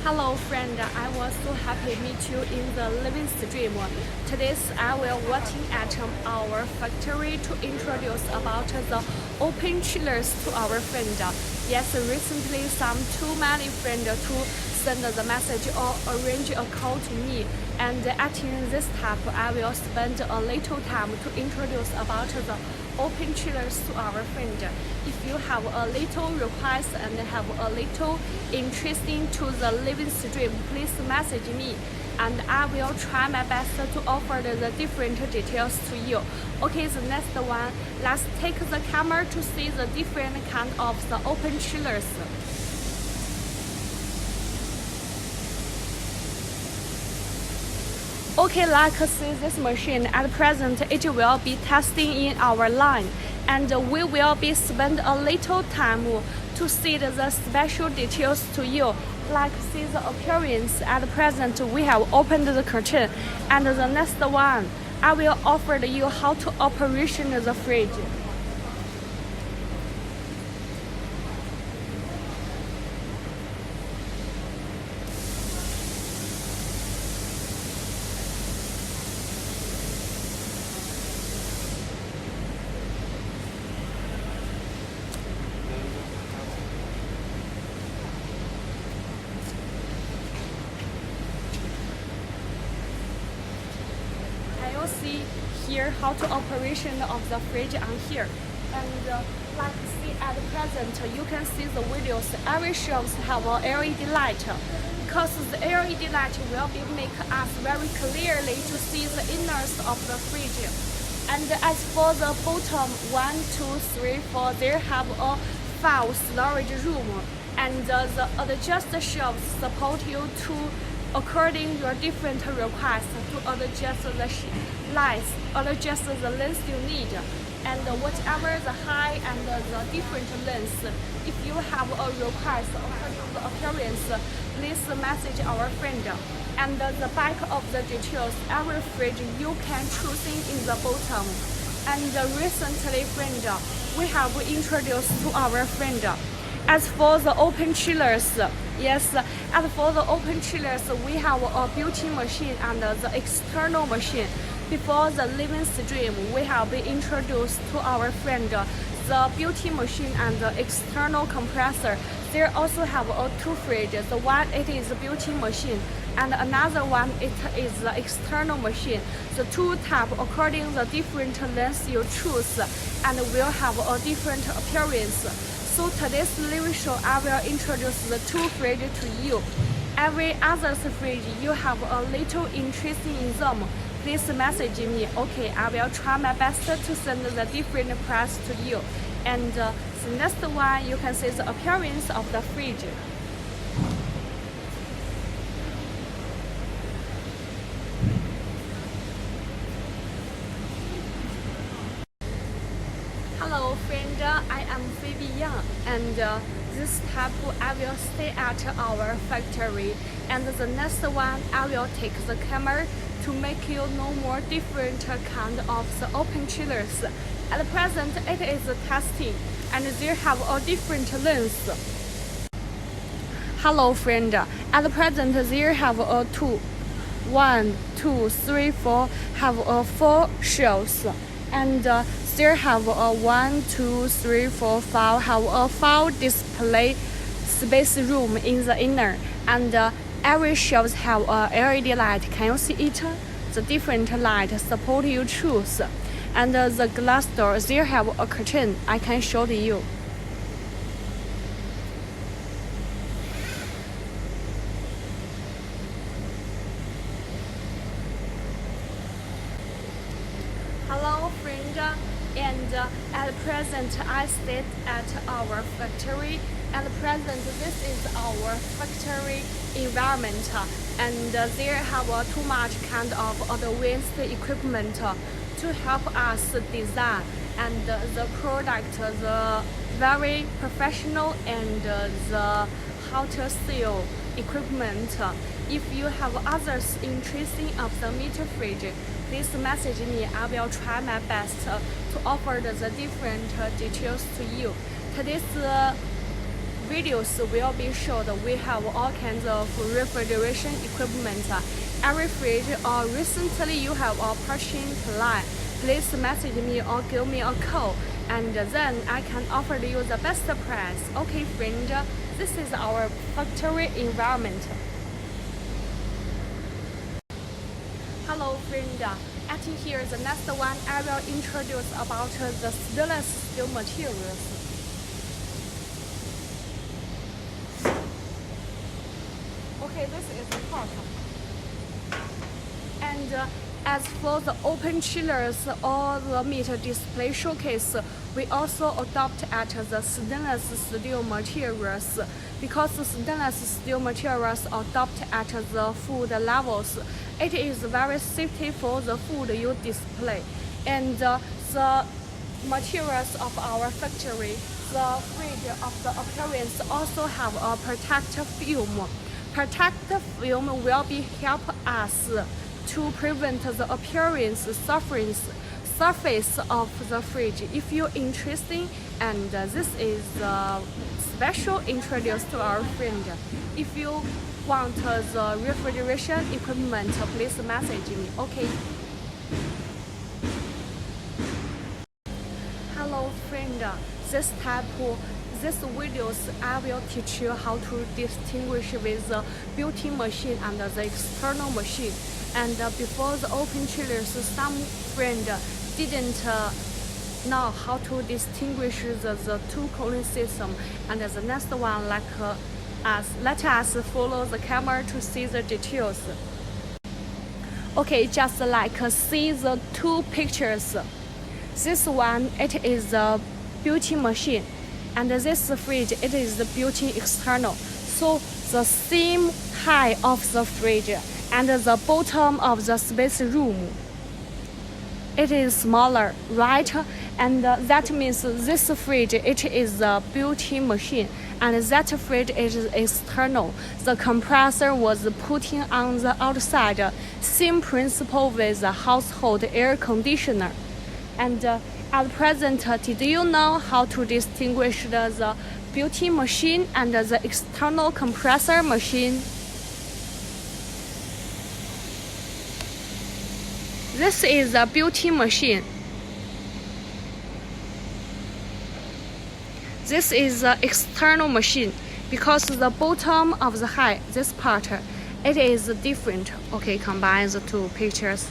Hello friend, I was so happy to meet you in the living stream. Today I will working at our factory to introduce about the open chillers to our friend. Yes, recently some too many friends to send the message or arrange a call to me. And at this time, I will spend a little time to introduce about the open chillers to our friend. If you have a little request and have a little interesting to the living stream, please message me and I will try my best to offer the different details to you. Okay, the next one, let's take the camera to see the different kind of the open chillers. Okay, like see this machine at present, it will be testing in our line, and we will be spend a little time to see the special details to you. Like see the appearance at present, we have opened the curtain, and the next one, I will offer you how to operation the fridge. See here how to operation of the fridge on here, and like see at present you can see the videos, every shelves have a LED light, because the LED light will be make us very clearly to see the inners of the fridge. And as for the bottom 1, 2, 3, 4, there have a 5 storage room, and the adjust shelves support you to according your different requests to adjust the lights, adjust the length you need, and whatever the height and the different lengths. If you have a request according to the appearance, please message our friend. And the back of the details, every fridge you can choose in the bottom. And recently, friend, we have introduced to our friend. As for the open chillers, yes, as for the open chillers, we have a built-in machine and the external machine. Before the living stream, we have been introduced to our friend the built-in machine and the external compressor. There also have two fridges. The one it is a built-in machine, and another one it is the external machine. The two type according the different lengths you choose, and will have a different appearance. So today's living show, I will introduce the two fridges to you. Every other fridge you have a little interest in them, please message me. Okay, I will try my best to send the different price to you. And the next one, you can see the appearance of the fridge. Hello friend, I am Phoebe Yang, and this time I will stay at our factory, and the next one I will take the camera to make you know more different kind of the open chillers. At present it is testing, and they have a different length. Hello friend, at present there have a 1, 2, 3, 4 have a 4 shelves, and there have a 1, 2, 3, 4, 5 have a 5 display space room in the inner, and every shelves have a LED light. Can you see it? The different light support you choose, and the glass door there have a curtain. I can show to you. Hello friend, and at present I stay at our factory. At present this is our factory environment, and there have too much kind of advanced equipment to help us design and the product, the very professional and the how to sell equipment. If you have others interesting of the meter fridge, please message me. I will try my best to offer the different details to you. Today's videos will be showed. We have all kinds of refrigeration equipment. Every fridge or recently you have a purchasing plan, please message me or give me a call, and then I can offer you the best price. Okay, friend, this is our factory environment. Hello, friend. At here, the next one I will introduce about the stainless steel materials. Okay, this is the part. And as for the open chillers or the meat display showcase, we also adopt at the stainless steel materials, because the stainless steel materials adopt at the food levels. It is very safety for the food you display. And the materials of our factory, the fridge of the appearance also have a protective film. Protective film will be help us to prevent the appearance surface of the fridge. If you're interested, and this is special introduced to our friend. If you want the refrigeration equipment, please message me. Okay. Hello, friend. This videos I will teach you how to distinguish with the built-in machine and the external machine. And before the open chillers, some friend didn't know how to distinguish the two cooling system. And the next one, like let us follow the camera to see the details. Okay, just like see the two pictures. This one, it is the built-in machine, and this fridge, it is the built-in external. So the same height of the fridge and the bottom of the space room, it is smaller, right? And that means this fridge, it is the built-in machine, and that fridge is external. The compressor was put on the outside. Same principle with the household air conditioner. And at present, did you know how to distinguish the built-in machine and the external compressor machine? This is a built-in machine. This is the external machine, because the bottom of the height, this part, it is different. Okay, combine the two pictures.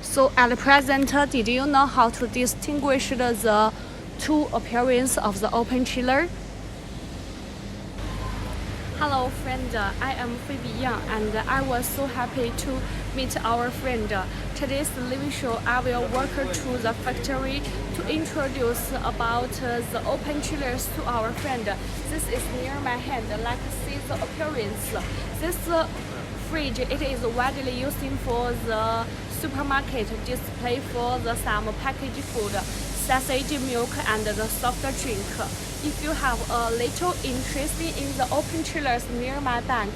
So at present, did you know how to distinguish the two appearance of the open chiller? Hello, friend. I am Phoebe Yang, and I was so happy to meet our friend. Today's live show, I will walk to the factory to introduce about the open chillers to our friend. This is near my hand. Like see the appearance. This fridge, it is widely used for the supermarket display for the some packaged food, sausage, milk, and the soft drink. If you have a little interest in the open chillers near my bank,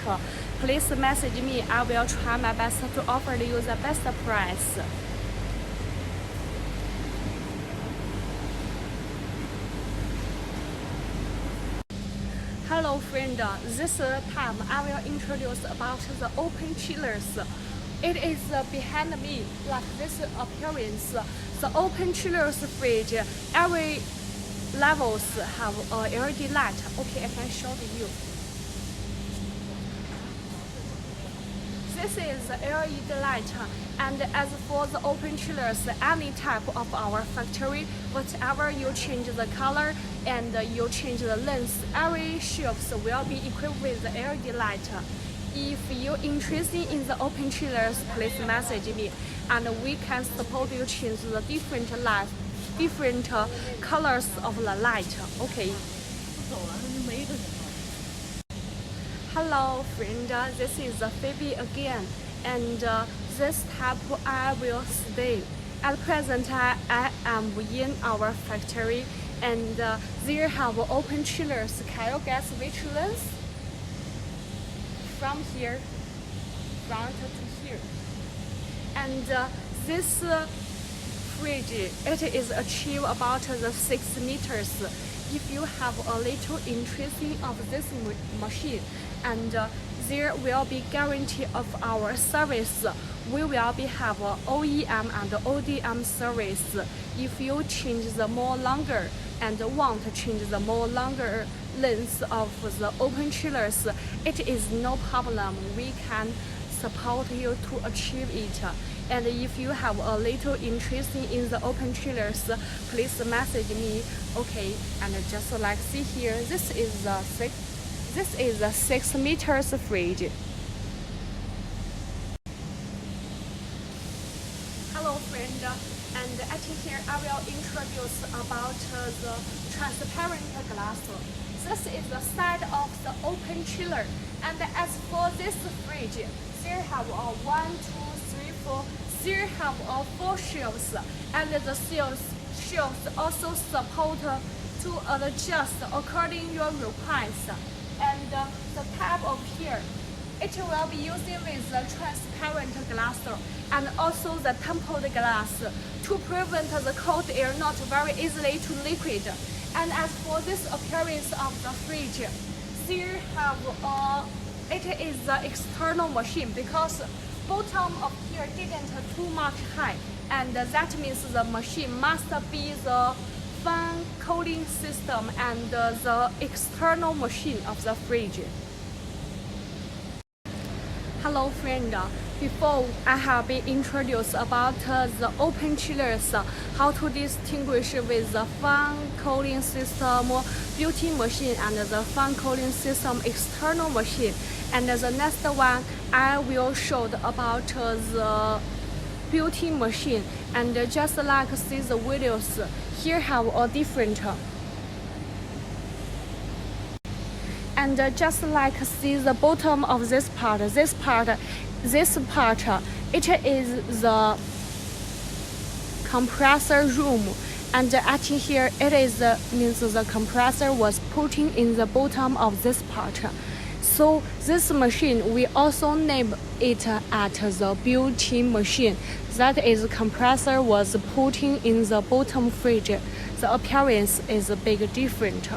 please message me. I will try my best to offer you the best price. Hello, friend. This time I will introduce about the open chillers. It is behind me, like this appearance. The open chillers fridge, every levels have a LED light. Okay, I can show you. This is the LED light, and as for the open chillers, any type of our factory, whatever you change the color and you change the length, every shelves will be equipped with the LED light. If you're interested in the open chillers, please message me, and we can support you change the different colors of the light. Okay. Hello, friend. This is Phoebe again, and this type I will stay. At present, I am in our factory, and there have open chillers. Can you guess which length? From here, front to here. And this fridge, it is achieve about the 6 meters, if you have a little interesting of this machine, and there will be guarantee of our service. We will be have a OEM and ODM service. If you change the more longer and want to change the more longer length of the open chillers, it is no problem. We can support you to achieve it. And if you have a little interest in the open chillers, please message me. Okay, and just like see here, this is a 6 meters fridge. Hello friend, and at here I will introduce about the transparent glass. This is the side of the open chiller, and as for this fridge, there have a 1, 2, 3, 4. There have 4 shelves, and the shelves also support to adjust according your request. And the tab of here, it will be using with the transparent glass and also the tempered glass to prevent the cold air not very easily to liquid. And as for this appearance of the fridge, there have it is the external machine because bottom of here didn't too much high, and that means the machine must be the fan cooling system and the external machine of the fridge. Hello friend, before I have been introduced about the open chillers, how to distinguish with the fan cooling system built-in machine and the fan cooling system external machine. And the next one I will show about the built-in machine. And just like see the videos, here have a different. And just like see the bottom of this part, it is the compressor room, and at here it is means the compressor was put in the bottom of this part. So this machine we also name it at the built-in machine. That is compressor was put in the bottom fridge. The appearance is a big different.